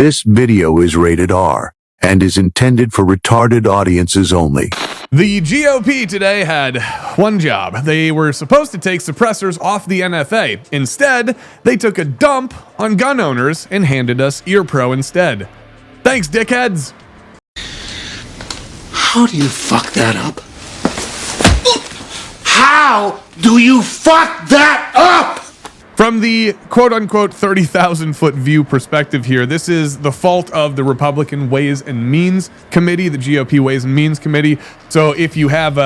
This video is rated R and is intended for retarded audiences only. The GOP today had one job. They were supposed to take suppressors off the NFA. Instead, they took a dump on gun owners and handed us EarPro instead. Thanks, dickheads. How do you fuck that up? How do you fuck that up? From the quote-unquote 30,000-foot view perspective here, this is the fault of the Republican Ways and Means Committee, the GOP Ways and Means Committee. So if you have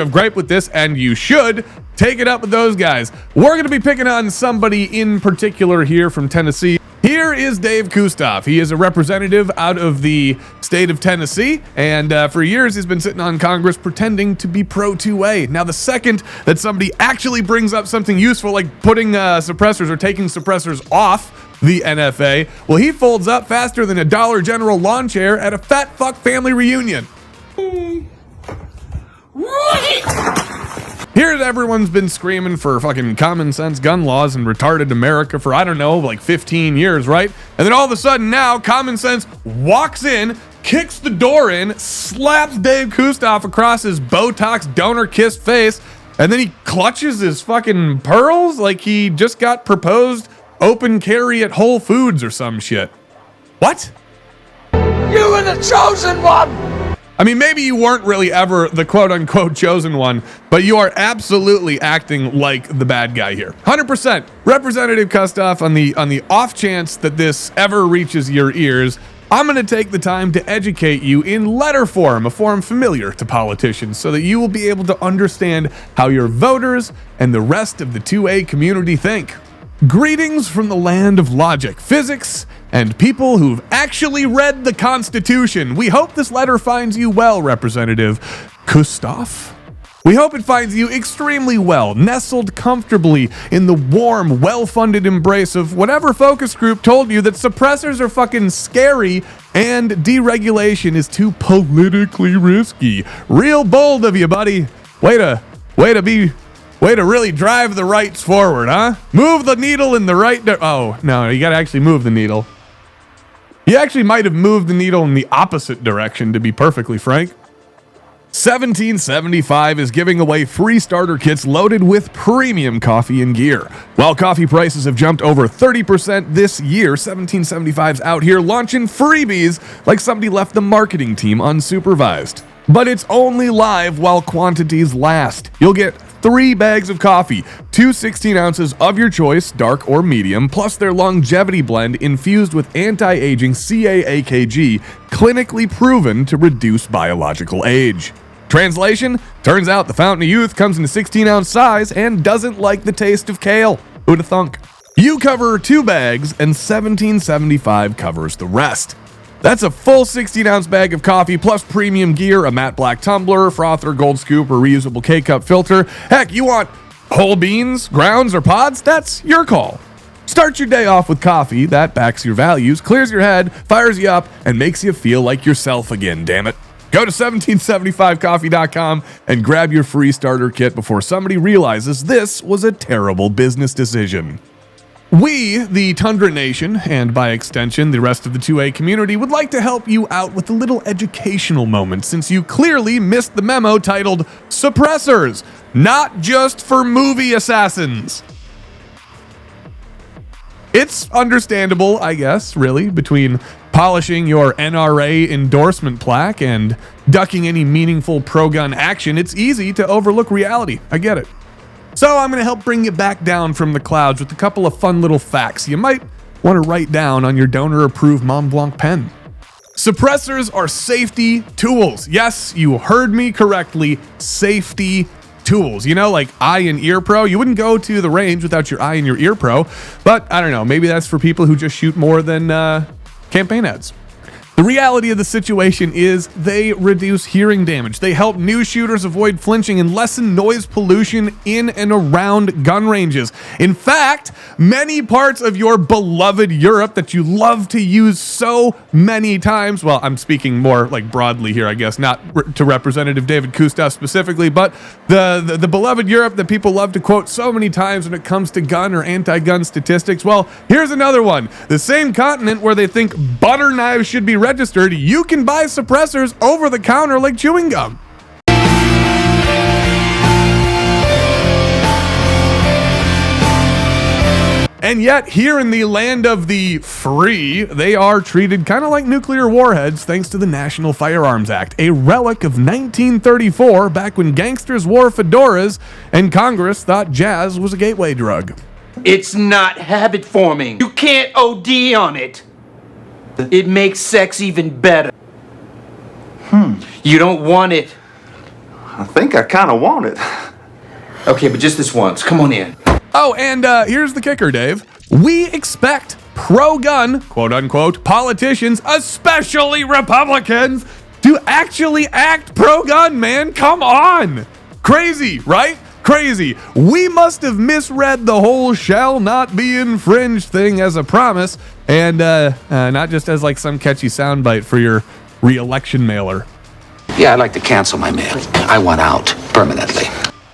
gripe with this, and you should, take it up with those guys. We're going to be picking on somebody in particular here from Tennessee. Here is Dave Kustoff. He is a representative out of the state of Tennessee, and for years he's been sitting on Congress pretending to be pro-2A. Now, the second that somebody actually brings up something useful, like putting suppressors or taking suppressors off the NFA, well, he folds up faster than a Dollar General lawn chair at a fat fuck family reunion. Here everyone's been screaming for fucking common sense gun laws and retarded America for, I don't know, like 15 years, right? And then all of a sudden now, common sense walks in, kicks the door in, slaps Dave Kustoff across his Botox donor-kissed face, and then he clutches his fucking pearls like he just got proposed open carry at Whole Foods or some shit. What? You were the chosen one! I mean, maybe you weren't really ever the quote-unquote chosen one, but you are absolutely acting like the bad guy here. 100%. Representative Kustoff, on the off chance that this ever reaches your ears, I'm going to take the time to educate you in letter form, a form familiar to politicians, so that you will be able to understand how your voters and the rest of the 2A community think. Greetings from the land of logic, physics, and people who've actually read the Constitution. We hope this letter finds you well, Representative Kustoff. We hope it finds you extremely well, nestled comfortably in the warm, well-funded embrace of whatever focus group told you that suppressors are fucking scary and deregulation is too politically risky. Real bold of you, buddy. Way to really drive the rights forward, huh? Move the needle in the right oh, no, you gotta actually move the needle. You actually might have moved the needle in the opposite direction, to be perfectly frank. 1775 is giving away free starter kits loaded with premium coffee and gear. While coffee prices have jumped over 30% this year, 1775's out here launching freebies like somebody left the marketing team unsupervised. But it's only live while quantities last. You'll get 3 bags of coffee, 2 16 ounces of your choice, dark or medium, plus their longevity blend infused with anti-aging CAAKG, clinically proven to reduce biological age. Translation? Turns out the Fountain of Youth comes in a 16-ounce size and doesn't like the taste of kale. Who'da thunk? You cover 2 bags and 1775 covers the rest. That's a full 16-ounce bag of coffee plus premium gear, a matte black tumbler, frother, gold scoop, or reusable K-cup filter. Heck, you want whole beans, grounds, or pods? That's your call. Start your day off with coffee that backs your values, clears your head, fires you up, and makes you feel like yourself again, damn it. Go to 1775coffee.com and grab your free starter kit before somebody realizes this was a terrible business decision. We, the Tundra Nation, and by extension, the rest of the 2A community, would like to help you out with a little educational moment since you clearly missed the memo titled Suppressors, Not Just for Movie Assassins. It's understandable, I guess, really, between polishing your NRA endorsement plaque and ducking any meaningful pro-gun action, it's easy to overlook reality. I get it. So I'm going to help bring you back down from the clouds with a couple of fun little facts you might want to write down on your donor-approved Mont Blanc pen. Suppressors are safety tools. Yes, you heard me correctly. Safety tools. You know, like eye and ear pro. You wouldn't go to the range without your eye and your ear pro. But I don't know. Maybe that's for people who just shoot more than campaign ads. The reality of the situation is they reduce hearing damage. They help new shooters avoid flinching and lessen noise pollution in and around gun ranges. In fact, many parts of your beloved Europe that you love to use so many times, well, I'm speaking more like broadly here, I guess, not to Representative David Kustoff specifically, but the beloved Europe that people love to quote so many times when it comes to gun or anti-gun statistics. Well, here's another one. The same continent where they think butter knives should be registered, you can buy suppressors over the counter like chewing gum. And yet, here in the land of the free, they are treated kind of like nuclear warheads thanks to the National Firearms Act, a relic of 1934, back when gangsters wore fedoras and Congress thought jazz was a gateway drug. It's not habit forming. You can't OD on it. It makes sex even better. You don't want it. I think I kind of want it. Okay, but just this once. Come on in. Oh, and here's the kicker, Dave. We expect pro-gun, quote-unquote, politicians, especially Republicans, to actually act pro-gun, man. Come on. Crazy, right? Crazy. We must have misread the whole shall not be infringed thing as a promise, and not just as like some catchy soundbite for your re-election mailer. Yeah, I'd like to cancel my mail. I want out permanently.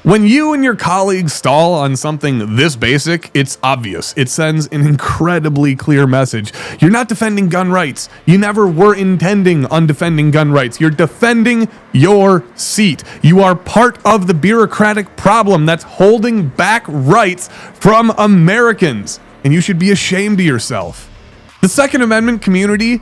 When you and your colleagues stall on something this basic, it's obvious. It sends an incredibly clear message. You're not defending gun rights. You never were intending on defending gun rights. You're defending your seat. You are part of the bureaucratic problem that's holding back rights from Americans, and you should be ashamed of yourself. The Second Amendment community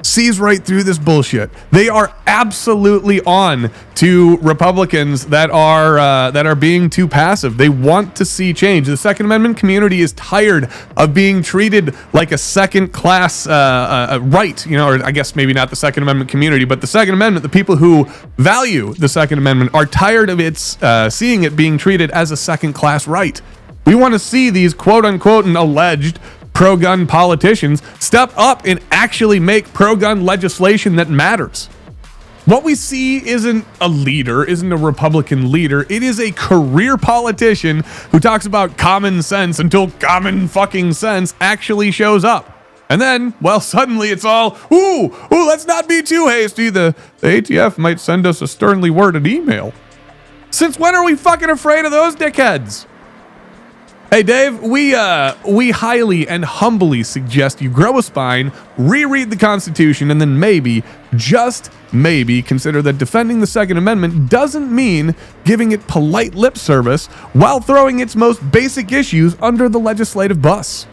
sees right through this bullshit. They are absolutely on to Republicans that are being too passive. They want to see change. The Second Amendment community is tired of being treated like a second-class right. You know, or I guess maybe not the Second Amendment community, but the Second Amendment, the people who value the Second Amendment, are tired of seeing it being treated as a second-class right. We want to see these quote-unquote and alleged pro-gun politicians step up and actually make pro-gun legislation that matters. What we see isn't a leader, isn't a Republican leader. It is a career politician who talks about common sense until common fucking sense actually shows up. And then, well, suddenly it's all, ooh, let's not be too hasty. The ATF might send us a sternly worded email. Since when are we fucking afraid of those dickheads? Hey, Dave, we highly and humbly suggest you grow a spine, reread the Constitution, and then maybe, just maybe, consider that defending the Second Amendment doesn't mean giving it polite lip service while throwing its most basic issues under the legislative bus.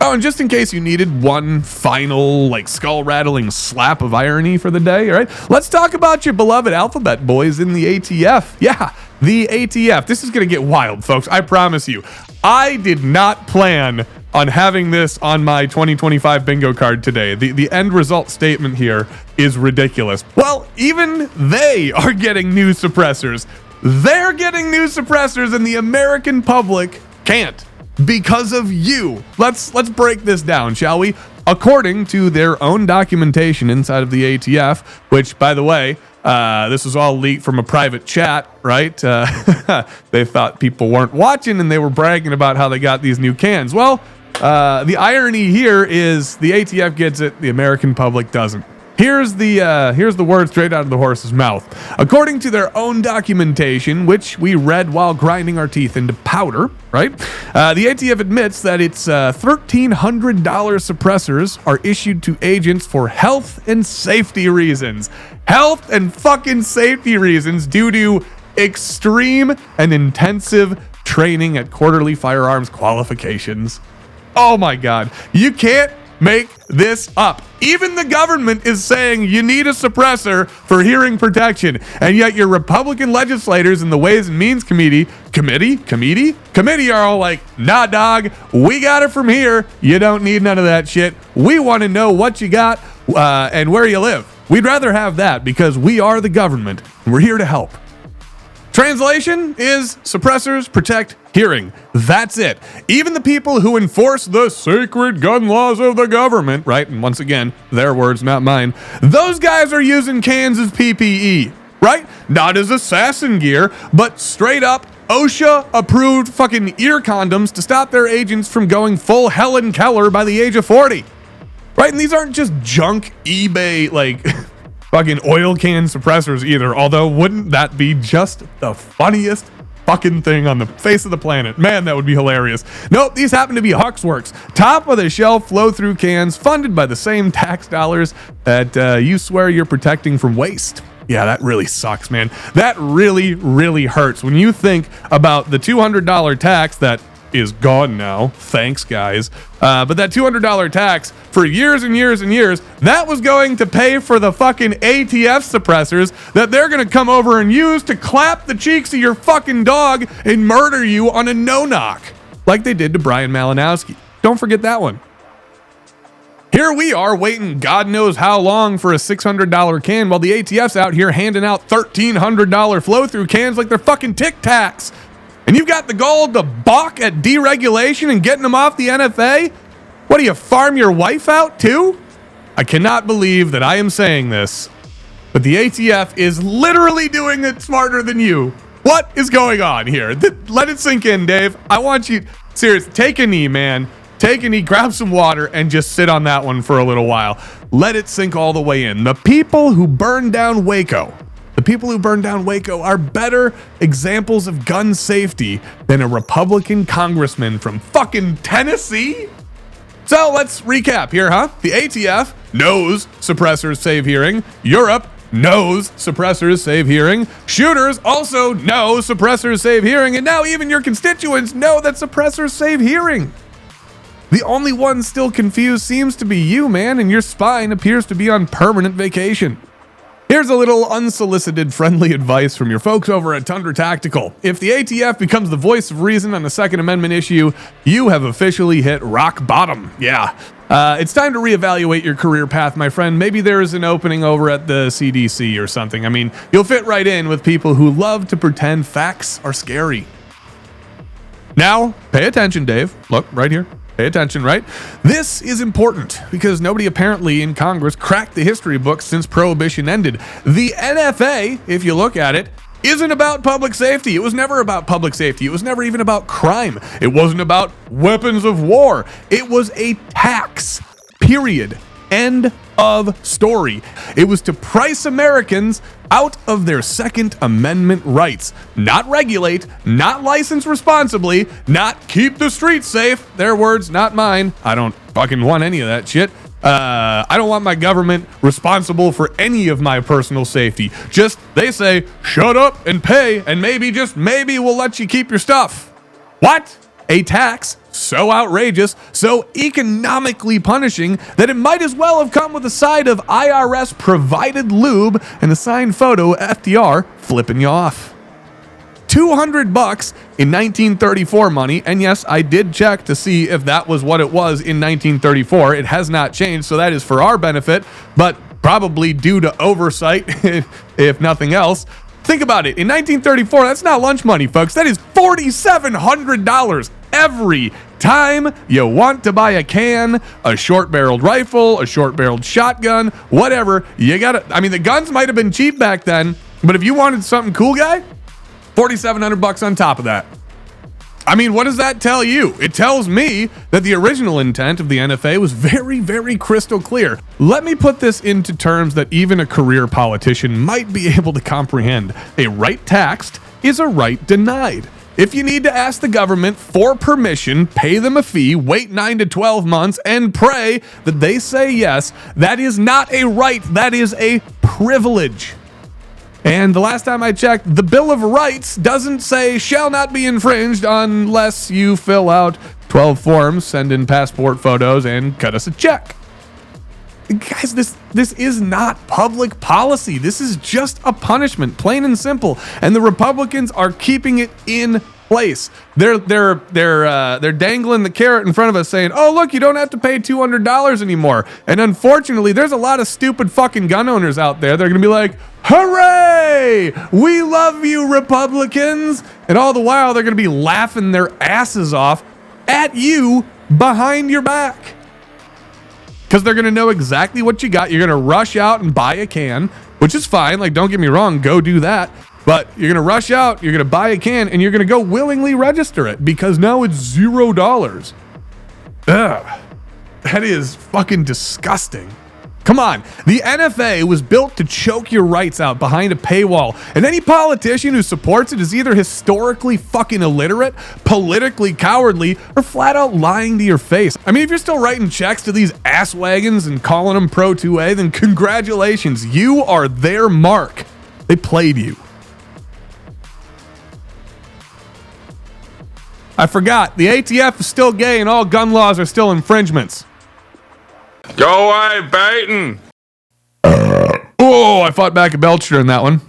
Oh, and just in case you needed one final, like, skull-rattling slap of irony for the day, all right? Let's talk about your beloved alphabet boys in the ATF. Yeah, the ATF. This is going to get wild, folks. I promise you. I did not plan on having this on my 2025 bingo card today. The end result statement here is ridiculous. Well, even they are getting new suppressors. They're getting new suppressors, and the American public can't. Because of you. Let's break this down, shall we? According to their own documentation inside of the ATF, which, by the way, this was all leaked from a private chat, right? They thought people weren't watching and they were bragging about how they got these new cans. Well, the irony here is the ATF gets it, the American public doesn't. Here's the word straight out of the horse's mouth. According to their own documentation, which we read while grinding our teeth into powder, right? The ATF admits that its $1,300 suppressors are issued to agents for health and safety reasons. Health and fucking safety reasons due to extreme and intensive training at quarterly firearms qualifications. Oh my God. You can't make this up. Even the government is saying you need a suppressor for hearing protection, and yet your Republican legislators in the Ways and Means Committee are all like, nah, dog, we got it from here. You don't need none of that shit. We want to know what you got and where you live. We'd rather have that because we are the government and we're here to help. Translation is suppressors protect hearing. That's it. Even the people who enforce the sacred gun laws of the government, right? And once again, their words, not mine. Those guys are using cans as PPE, right? Not as assassin gear, but straight up OSHA approved fucking ear condoms to stop their agents from going full Helen Keller by the age of 40. Right? And these aren't just junk eBay, like fucking oil can suppressors either. Although, wouldn't that be just the funniest fucking thing on the face of the planet? Man, that would be hilarious. Nope, these happen to be Huxworks. Top of the shelf flow through cans funded by the same tax dollars that you swear you're protecting from waste. Yeah, that really sucks, man. That really, really hurts when you think about the $200 tax that is gone now. Thanks, guys. But that $200 tax for years and years and years, that was going to pay for the fucking ATF suppressors that they're going to come over and use to clap the cheeks of your fucking dog and murder you on a no-knock, like they did to Brian Malinowski. Don't forget that one. Here we are waiting God knows how long for a $600 can while the ATF's out here handing out $1,300 flow-through cans like they're fucking Tic Tacs. And you've got the gall to balk at deregulation and getting them off the NFA? What, do you farm your wife out too? I cannot believe that I am saying this, but the ATF is literally doing it smarter than you. What is going on here? Let it sink in, Dave. I want you, seriously, take a knee, man. Take a knee, grab some water, and just sit on that one for a little while. Let it sink all the way in. The people who burned down Waco, are better examples of gun safety than a Republican congressman from fucking Tennessee. So let's recap here, huh? The ATF knows suppressors save hearing. Europe knows suppressors save hearing. Shooters also know suppressors save hearing. And now even your constituents know that suppressors save hearing. The only one still confused seems to be you, man, and your spine appears to be on permanent vacation. Here's a little unsolicited friendly advice from your folks over at Tundra Tactical. If the ATF becomes the voice of reason on the Second Amendment issue, you have officially hit rock bottom. Yeah. It's time to reevaluate your career path, my friend. Maybe there is an opening over at the CDC or something. I mean, you'll fit right in with people who love to pretend facts are scary. Now, pay attention, Dave. Look, right here. Pay attention, right? This is important because nobody apparently in Congress cracked the history books since Prohibition ended. The NFA, if you look at it, isn't about public safety. It was never about public safety. It was never even about crime. It wasn't about weapons of war. It was a tax, period. End of story. It was to price Americans out of their Second Amendment rights. Not regulate, not license responsibly, not keep the streets safe. Their words, not mine. I don't fucking want any of that shit. I don't want my government responsible for any of my personal safety. Just, they say, shut up and pay, and maybe, just maybe, we'll let you keep your stuff. What? A tax so outrageous, so economically punishing that it might as well have come with a side of IRS provided lube and a signed photo of FDR flipping you off. $200 in 1934 money, and yes, I did check to see if that was what it was in 1934. It has not changed, so that is for our benefit, but probably due to oversight, if nothing else. Think about it. In 1934, that's not lunch money, folks. That is $4,700 every time you want to buy a can, a short-barreled rifle, a short-barreled shotgun, whatever. You gotta, I mean, the guns might have been cheap back then, but if you wanted something cool, guy, $4,700 on top of that. I mean, what does that tell you? It tells me that the original intent of the NFA was very, very crystal clear. Let me put this into terms that even a career politician might be able to comprehend. A right taxed is a right denied. If you need to ask the government for permission, pay them a fee, wait 9 to 12 months, and pray that they say yes, that is not a right, that is a privilege. And the last time I checked, the Bill of Rights doesn't say shall not be infringed unless you fill out 12 forms, send in passport photos, and cut us a check. Guys, this is not public policy. This is just a punishment, plain and simple. And the Republicans are keeping it in place. They're dangling the carrot in front of us saying, oh, look, you don't have to pay $200 anymore. And unfortunately, there's a lot of stupid fucking gun owners out there. They're going to be like, hooray, we love you, Republicans. And all the while, they're going to be laughing their asses off at you behind your back. Because they're going to know exactly what you got. You're going to rush out and buy a can, which is fine. Like, don't get me wrong, go do that. But you're going to rush out, you're going to buy a can, and you're going to go willingly register it because now it's $0. Ugh. That is fucking disgusting. Come on. The NFA was built to choke your rights out behind a paywall, and any politician who supports it is either historically fucking illiterate, politically cowardly, or flat out lying to your face. I mean, if you're still writing checks to these ass wagons and calling them Pro 2A, then congratulations. You are their mark. They played you. I forgot. The ATF is still gay and all gun laws are still infringements. Go away, Baton! Oh, I fought back a Belcher in that one.